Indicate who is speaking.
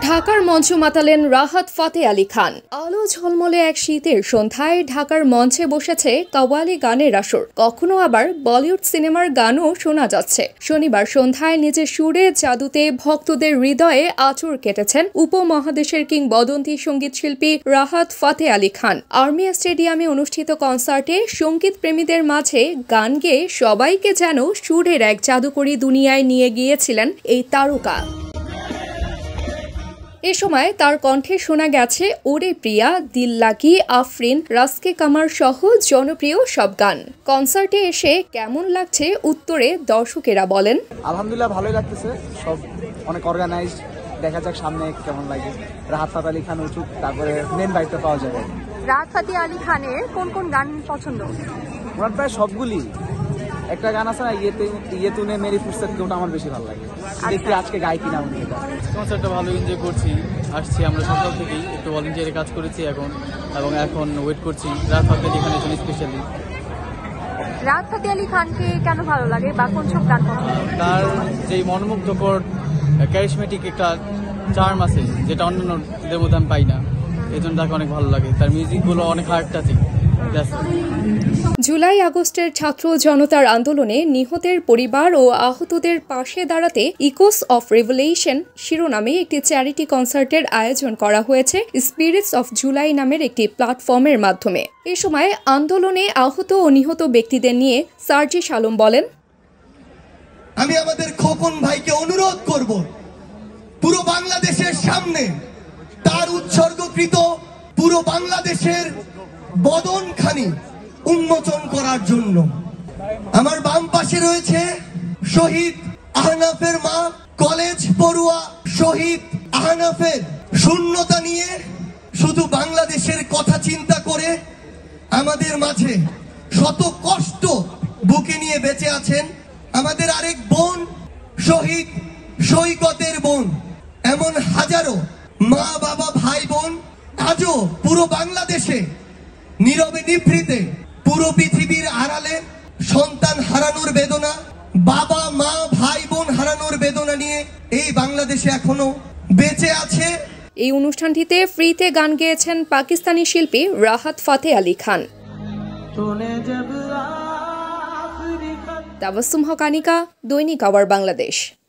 Speaker 1: ঢাকার মঞ্চ মাতালেন রাহাত ফাতে আলী খান। আলো ঝলমলে এক শীতের সন্ধ্যায় ঢাকার মঞ্চে বসেছে কাওয়ালি গানের আসর। কখনো আবার বলিউড সিনেমার গানও শোনা যাচ্ছে। শনিবার সন্ধ্যায় নিজের সুরে জাদুতে ভক্তদের হৃদয়ে আঁচড় কেটেছেন উপমহাদেশের কিংবদন্তি সঙ্গীত শিল্পী রাহাত ফাতে আলী খান। আর্মি স্টেডিয়ামে অনুষ্ঠিত কনসার্টে সঙ্গীত প্রেমীদের মাঝে গান গেয়ে সবাইকে যেন সুরের এক জাদুকরী দুনিয়ায় নিয়ে গিয়েছিলেন এই তারকা। এ সময় তার কণ্ঠে শোনা গেছে ওরে প্রিয়া, দিল লাগি, আফরিন, রাস্কে কামার সহ জনপ্রিয় সব গান। কনসার্টে এসে কেমন লাগছে উত্তরে দর্শকেরা বলেন,
Speaker 2: আলহামদুলিল্লাহ ভালোই লাগতেছে, সব অনেক অর্গানাইজড, দেখা যাক সামনে কেমন লাগে। রাহাত ফাতে আলী খান উঠুক, তারপরে মেন বাইকটা পাওয়া যাবে।
Speaker 3: রাহাত ফাতে আলী খানের কোন কোন গান পছন্দ?
Speaker 2: আমার প্রায় সবগুলি। একটা গান আছে না, ইয়ে তুনে মেরি ফুরসত, ওটা আমার বেশি ভালো লাগে। দেখি আজকে গাই কিনা।
Speaker 4: কনসার্টটা ভালো এনজয় করছি, আসছি আমরা সকাল থেকেই, একটু ভলেন্টিয়ারে কাজ করেছি এখন ওয়েট করছি রাহাত ফাতে আলী খানের জন্য স্পেশালি।
Speaker 3: রাহাত ফাতে আলী খানকে কেন ভালো লাগে বা কোন সব গান পছন্দ?
Speaker 4: তার যে মনোমুগ্ধকর ক্যারিশমেটিক একটা চার্ম আছে, যেটা অন্যান্যদের মধ্যে আমি পাই না, এই জন্য তাকে অনেক ভালো লাগে। তার মিউজিকগুলো অনেক হার্ট টাচিং।
Speaker 1: জুলাই আগস্টের ছাত্র জনতার আন্দোলনে নিহতের পরিবার ও আহতদের পাশে দাঁড়াতে ইকোস অফ রেভলিউশন শিরোনামে একটি চ্যারিটি কনসার্টের আয়োজন করা হয়েছে স্পিরিটস অফ জুলাই নামের একটি প্ল্যাটফর্মের মাধ্যমে। এ সময় আন্দোলনে আহত ও নিহত ব্যক্তিদের নিয়ে সার্জিস আলম বলেন,
Speaker 5: আমি আমাদের খোকন ভাইকে অনুরোধ করব পুরো বাংলাদেশের সামনে তার উৎসর্গকৃত পুরো বাংলাদেশের বদনখানি উন্মোচন করার জন্য। আমার বাম পাশে রয়েছে শহীদ আহনাফের মা, কলেজ পড়ুয়া শহীদ আহনাফের শূন্যতা নিয়ে শুধু বাংলাদেশের কথা চিন্তা করে আমাদের মাঝে শত কষ্ট বুকে নিয়ে বেঁচে আছেন আমাদের আরেক বোন শহীদ সৈকতের বোন। এমন হাজারো মা বাবা ভাই বোন আজও পুরো বাংলাদেশে নীরবে নিভৃতে, পুরো পৃথিবীর আড়ালে সন্তান হারানোর বেদনা, বাবা মা ভাই বোন হারানোর বেদনা নিয়ে এই বাংলাদেশে এখনো বেঁচে আছে।
Speaker 1: এই অনুষ্ঠানটিতে ফ্রিতে গান গেয়েছেন পাকিস্তানি শিল্পী রাহাত ফাতে আলী খান। তাবাসসুম হক আনিকা, দৈনিক আওয়ার বাংলাদেশ।